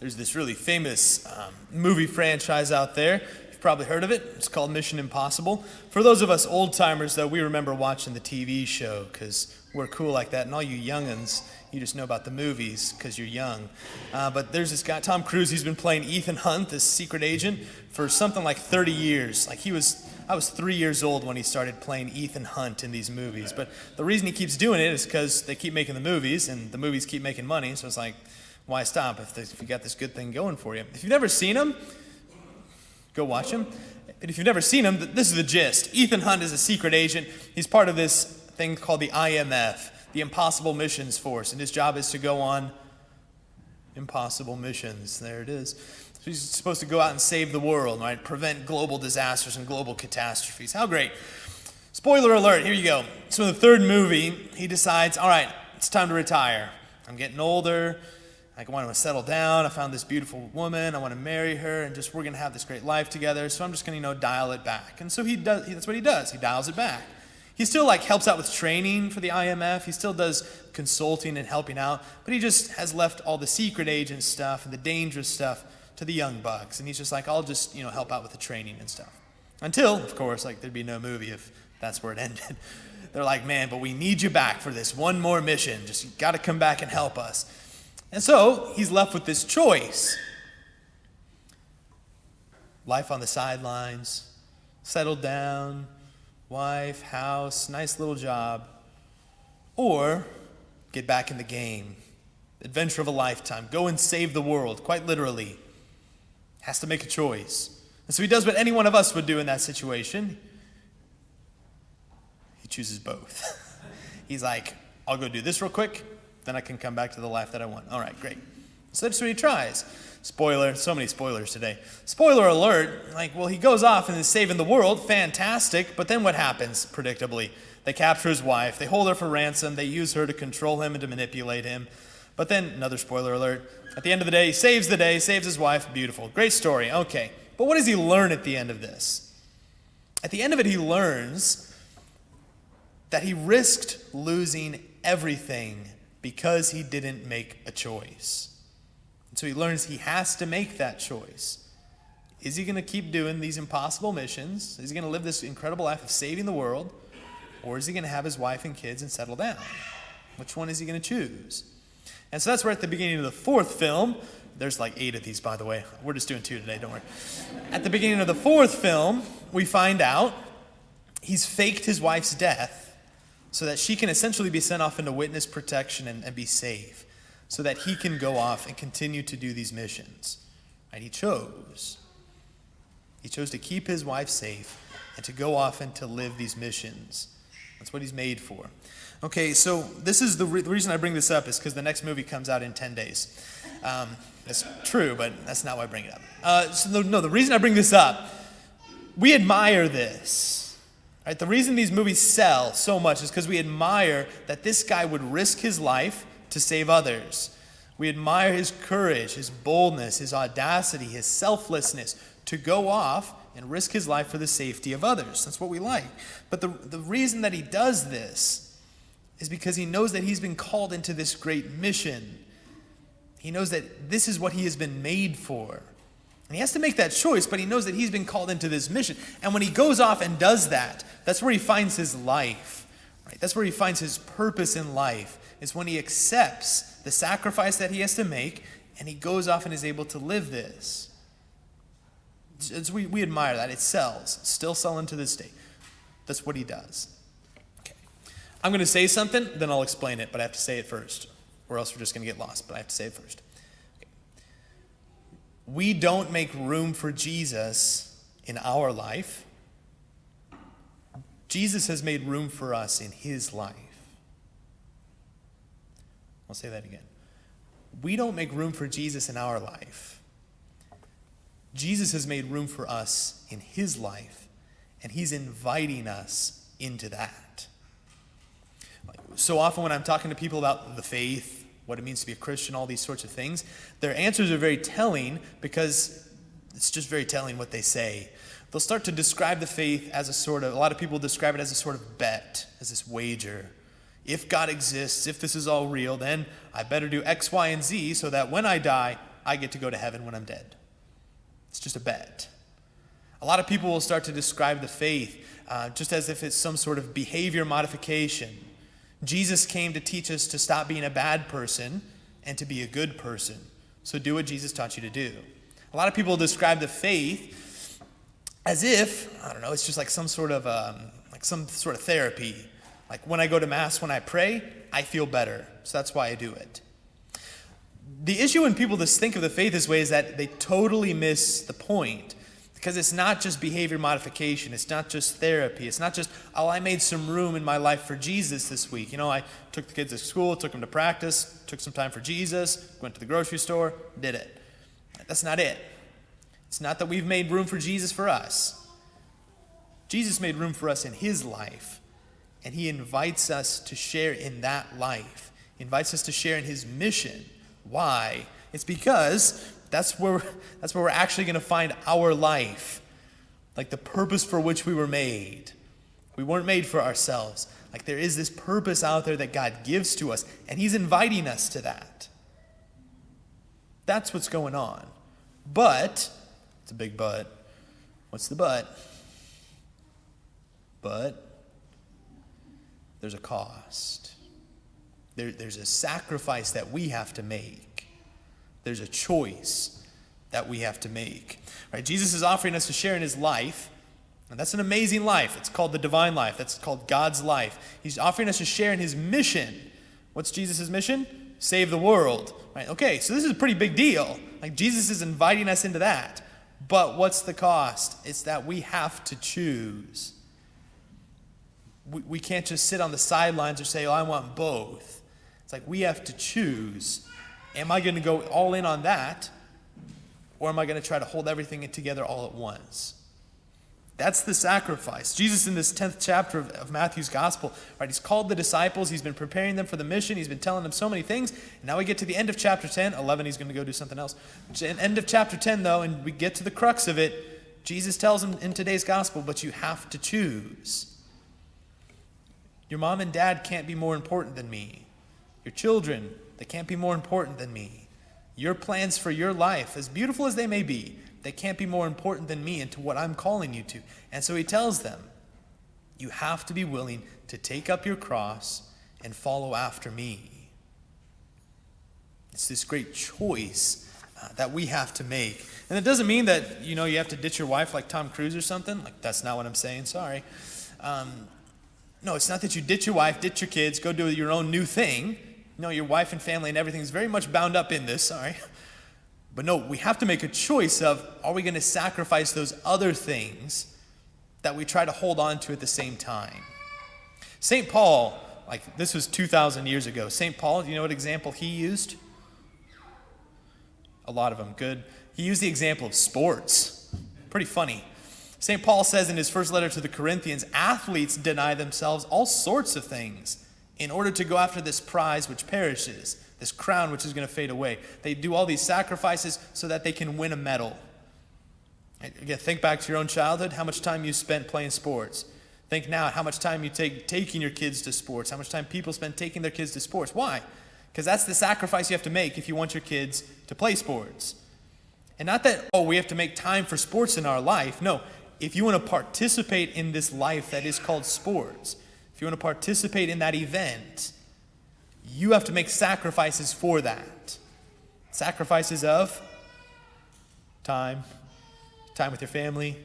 there's this really famous movie franchise out there. You've probably heard of it. It's called Mission Impossible. For those of us old-timers, though, we remember watching the TV show because we're cool like that. And all you young'uns, you just know about the movies because you're young. But there's this guy, Tom Cruise, he's been playing Ethan Hunt, this secret agent, for something like 30 years. I was 3 years old when he started playing Ethan Hunt in these movies. But the reason he keeps doing it is because they keep making the movies, and the movies keep making money. So it's like, why stop if you got this good thing going for you? If you've never seen him, go watch him. And if you've never seen him, this is the gist. Ethan Hunt is a secret agent. He's part of this thing called the IMF, the Impossible Missions Force, and his job is to go on impossible missions. There it is. So he's supposed to go out and save the world, right? Prevent global disasters and global catastrophes. How great. Spoiler alert, here you go. So in the third movie, he decides, all right, it's time to retire. I'm getting older. I want to settle down. I found this beautiful woman. I want to marry her, and we're going to have this great life together. So I'm just going to, dial it back. And so that's what he does. He dials it back. He still helps out with training for the IMF. He still does consulting and helping out, but he just has left all the secret agent stuff and the dangerous stuff to the young bucks. And he's just like, I'll just, help out with the training and stuff. Until, of course, there'd be no movie if that's where it ended. They're like, man, but we need you back for this one more mission. Just, you got to come back and help us. And so he's left with this choice. Life on the sidelines, settled down, wife, house, nice little job. Or get back in the game. Adventure of a lifetime. Go and save the world, quite literally. Has to make a choice. And so he does what any one of us would do in that situation. He chooses both. He's like, I'll go do this real quick, then I can come back to the life that I want. All right, great. So that's what he tries. Spoiler, so many spoilers today. Spoiler alert, he goes off and is saving the world, fantastic, but then what happens, predictably? They capture his wife, they hold her for ransom, they use her to control him and to manipulate him. But then, another spoiler alert, at the end of the day, he saves the day, saves his wife, beautiful. Great story, okay. But what does he learn at the end of this? At the end of it, he learns that he risked losing everything because he didn't make a choice. And so he learns he has to make that choice. Is he going to keep doing these impossible missions? Is he going to live this incredible life of saving the world? Or is he going to have his wife and kids and settle down? Which one is he going to choose? And so that's where at the beginning of the fourth film, there's 8 of these, by the way. We're just doing 2 today, don't worry. At the beginning of the fourth film, we find out he's faked his wife's death so that she can essentially be sent off into witness protection and be safe, so that he can go off and continue to do these missions. And he chose to keep his wife safe and to go off and to live these missions. That's what he's made for. Okay, so this is the reason I bring this up is because the next movie comes out in 10 days. That's true, but that's not why I bring it up. The reason I bring this up, we admire this. Right? The reason these movies sell so much is because we admire that this guy would risk his life to save others. We admire his courage, his boldness, his audacity, his selflessness to go off and risk his life for the safety of others. That's what we like. But the reason that he does this is because he knows that he's been called into this great mission. He knows that this is what he has been made for. And he has to make that choice, but he knows that he's been called into this mission. And when he goes off and does that, that's where he finds his life. Right? That's where he finds his purpose in life. It's when he accepts the sacrifice that he has to make, and he goes off and is able to live this. We admire that. It sells. It's still selling to this day. That's what he does. Okay. I'm going to say something, then I'll explain it, but I have to say it first, or else we're just going to get lost, but I have to say it first. We don't make room for Jesus in our life. Jesus has made room for us in his life. I'll say that again. We don't make room for Jesus in our life. Jesus has made room for us in his life, and he's inviting us into that. So often when I'm talking to people about the faith, what it means to be a Christian, all these sorts of things, their answers are very telling because it's just very telling what they say. They'll start to describe the faith as a lot of people describe it as a sort of bet, as this wager. If God exists, if this is all real, then I better do X, Y, and Z so that when I die, I get to go to heaven when I'm dead. It's just a bet. A lot of people will start to describe the faith just as if it's some sort of behavior modification. Jesus came to teach us to stop being a bad person and to be a good person. So do what Jesus taught you to do. A lot of people describe the faith as if, I don't know, it's just like some sort of therapy. Like when I go to Mass, when I pray, I feel better. So that's why I do it. The issue when people just think of the faith this way is that they totally miss the point. Because it's not just behavior modification. It's not just therapy. It's not just, oh, I made some room in my life for Jesus this week. You know, I took the kids to school, took them to practice, took some time for Jesus, went to the grocery store, did it. That's not it. It's not that we've made room for Jesus for us. Jesus made room for us in his life. And he invites us to share in that life. He invites us to share in his mission. Why? It's because that's where we're actually going to find our life. Like the purpose for which we were made. We weren't made for ourselves. Like there is this purpose out there that God gives to us. And he's inviting us to that. That's what's going on. But, it's a big but. What's the but? But, there's a cost. There's a sacrifice that we have to make. There's a choice that we have to make. Right? Jesus is offering us to share in his life, and that's an amazing life. It's called the divine life. That's called God's life. He's offering us to share in his mission. What's Jesus' mission? Save the world. Right? Okay, so this is a pretty big deal. Like Jesus is inviting us into that. But what's the cost? It's that we have to choose. We can't just sit on the sidelines or say, oh, I want both. It's like we have to choose. Am I going to go all in on that? Or am I going to try to hold everything together all at once? That's the sacrifice. Jesus in this 10th chapter of Matthew's gospel, right? He's called the disciples. He's been preparing them for the mission. He's been telling them so many things. And now we get to the end of chapter 10. 11, he's going to go do something else. End of chapter 10, though, and we get to the crux of it. Jesus tells them in today's gospel, but you have to choose. Your mom and dad can't be more important than me. Your children, they can't be more important than me. Your plans for your life, as beautiful as they may be, they can't be more important than me and to what I'm calling you to. And so he tells them, you have to be willing to take up your cross and follow after me. It's this great choice that we have to make. And it doesn't mean that, you have to ditch your wife like Tom Cruise or something. Like, that's not what I'm saying, sorry. No, it's not that you ditch your wife, ditch your kids, go do your own new thing. No, your wife and family and everything is very much bound up in this, sorry. But no, we have to make a choice of, are we going to sacrifice those other things that we try to hold on to at the same time? St. Paul, like this was 2,000 years ago. St. Paul, do you know what example he used? A lot of them, good. He used the example of sports. Pretty funny. St. Paul says in his first letter to the Corinthians, athletes deny themselves all sorts of things in order to go after this prize which perishes, this crown which is going to fade away. They do all these sacrifices so that they can win a medal. Again, think back to your own childhood, how much time you spent playing sports. Think now how much time you take taking your kids to sports, how much time people spend taking their kids to sports. Why? Because that's the sacrifice you have to make if you want your kids to play sports. And not that, we have to make time for sports in our life. No, if you want to participate in this life that is called sports, if you want to participate in that event, you have to make sacrifices for that. Sacrifices of time with your family,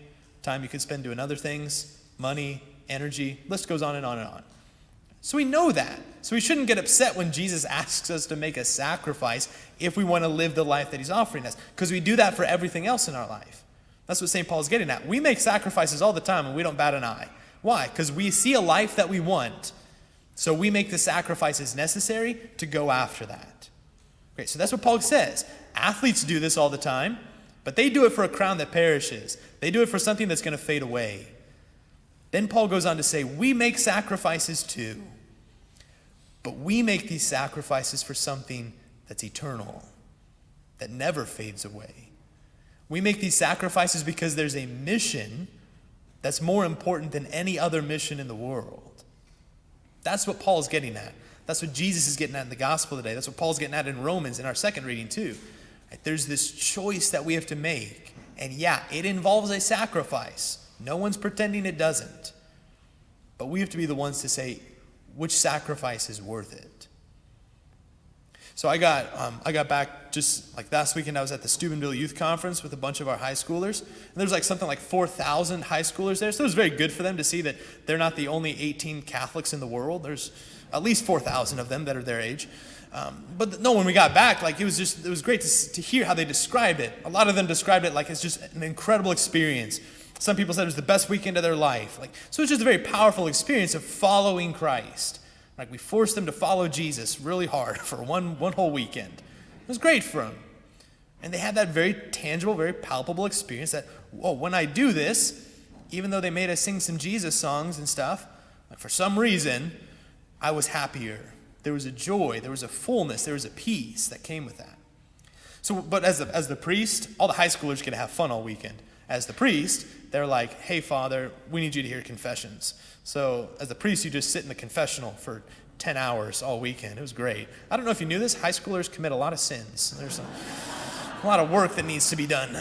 time you could spend doing other things, money, energy, list goes on and on and on. So we know that. So we shouldn't get upset when Jesus asks us to make a sacrifice if we want to live the life that he's offering us, because we do that for everything else in our life. That's what St. Paul's getting at. We make sacrifices all the time and we don't bat an eye. Why? Because we see a life that we want. So we make the sacrifices necessary to go after that. Great, so that's what Paul says. Athletes do this all the time, but they do it for a crown that perishes. They do it for something that's going to fade away. Then Paul goes on to say, we make sacrifices too, but we make these sacrifices for something that's eternal, that never fades away. We make these sacrifices because there's a mission that's more important than any other mission in the world. That's what Paul's getting at. That's what Jesus is getting at in the gospel today. That's what Paul's getting at in Romans in our second reading too. Right? There's this choice that we have to make. And yeah, it involves a sacrifice. No one's pretending it doesn't. But we have to be the ones to say which sacrifice is worth it. So I got back just like last weekend. I was at the Steubenville Youth Conference with a bunch of our high schoolers. And there's like something like 4,000 high schoolers there. So it was very good for them to see that they're not the only 18 Catholics in the world. There's at least 4,000 of them that are their age. But no, when we got back, like it was great to hear how they described it. A lot of them described it like it's just an incredible experience. Some people said it was the best weekend of their life. So it's just a very powerful experience of following Christ. Like we forced them to follow Jesus really hard for one whole weekend. It was great for them. And they had that very tangible, very palpable experience that, whoa, when I do this, even though they made us sing some Jesus songs and stuff, for some reason, I was happier. There was a joy, there was a fullness, there was a peace that came with that. So, but as the priest, all the high schoolers get to have fun all weekend. As the priest, they're like, hey, Father, we need you to hear confessions. So as the priest, you just sit in the confessional for 10 hours all weekend. It was great. I don't know if you knew this. High schoolers commit a lot of sins. There's a lot of work that needs to be done.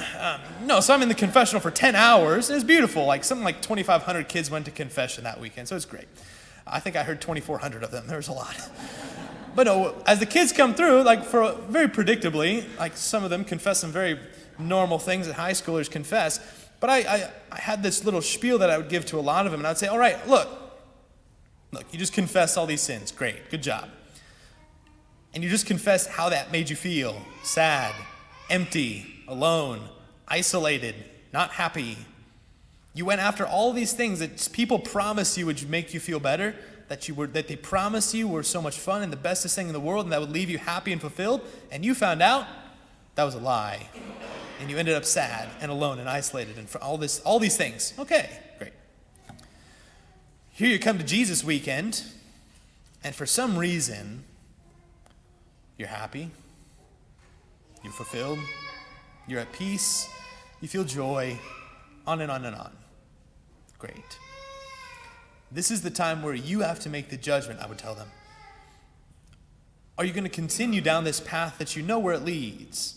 So I'm in the confessional for 10 hours. It was beautiful. Like something like 2,500 kids went to confession that weekend. So it's great. I think I heard 2,400 of them. There was a lot. But no, as the kids come through, like for very predictably, like some of them confess some very normal things that high schoolers confess. But I had this little spiel that I would give to a lot of them, and I would say, all right, look, you just confessed all these sins. Great, good job. And you just confessed how that made you feel. Sad, empty, alone, isolated, not happy. You went after all these things that people promised you would make you feel better, that they promised you were so much fun and the bestest thing in the world and that would leave you happy and fulfilled, and you found out that was a lie. And you ended up sad and alone and isolated and for all these things. Okay, great. Here you come to Jesus weekend, and for some reason, you're happy, you're fulfilled, you're at peace, you feel joy, on and on and on. Great. This is the time where you have to make the judgment, I would tell them. Are you going to continue down this path that you know where it leads?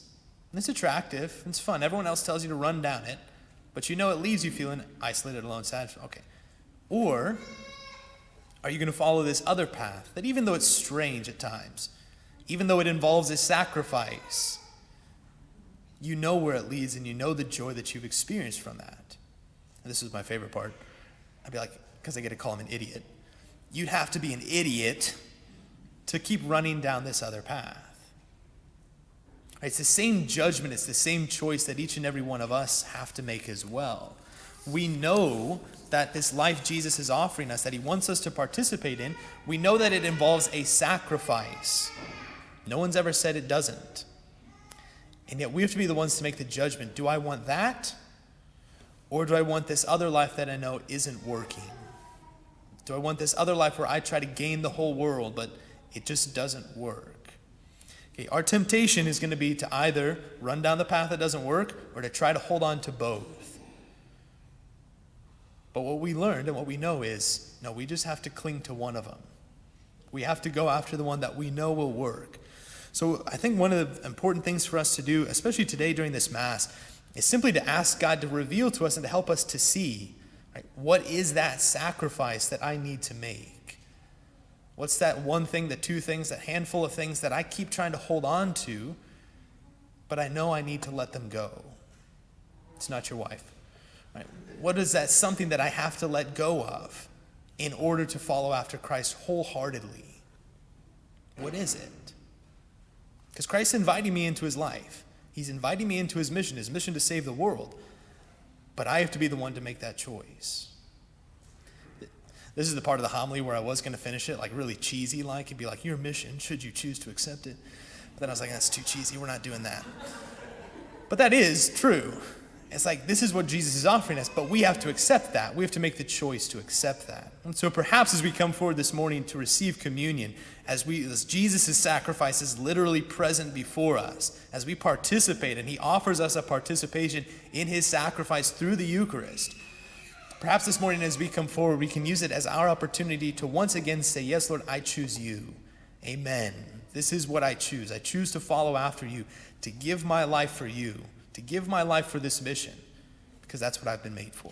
And it's attractive, it's fun. Everyone else tells you to run down it, but you know it leaves you feeling isolated, alone, sad. Okay. Or are you going to follow this other path that even though it's strange at times, even though it involves a sacrifice, you know where it leads and you know the joy that you've experienced from that. And this is my favorite part. I'd be like, because I get to call him an idiot. You'd have to be an idiot to keep running down this other path. It's the same judgment, it's the same choice that each and every one of us have to make as well. We know that this life Jesus is offering us, that he wants us to participate in, we know that it involves a sacrifice. No one's ever said it doesn't. And yet we have to be the ones to make the judgment. Do I want that? Or do I want this other life that I know isn't working? Do I want this other life where I try to gain the whole world, but it just doesn't work? Okay, our temptation is going to be to either run down the path that doesn't work or to try to hold on to both. But what we learned and what we know is, no, we just have to cling to one of them. We have to go after the one that we know will work. So I think one of the important things for us to do, especially today during this Mass, is simply to ask God to reveal to us and to help us to see, right, what is that sacrifice that I need to make? What's that one thing, the two things, that handful of things that I keep trying to hold on to, but I know I need to let them go? It's not your wife. Right? What is that something that I have to let go of in order to follow after Christ wholeheartedly? What is it? Because Christ's inviting me into his life. He's inviting me into his mission to save the world. But I have to be the one to make that choice. This is the part of the homily where I was going to finish it, like really cheesy like. It'd be like, your mission, should you choose to accept it. But then I was like, that's too cheesy. We're not doing that. But that is true. It's like, this is what Jesus is offering us, but we have to accept that. We have to make the choice to accept that. And so perhaps as we come forward this morning to receive communion, as Jesus' sacrifice is literally present before us, as we participate, and he offers us a participation in his sacrifice through the Eucharist, perhaps this morning as we come forward, we can use it as our opportunity to once again say, yes, Lord, I choose you. Amen. This is what I choose. I choose to follow after you, to give my life for you, to give my life for this mission, because that's what I've been made for.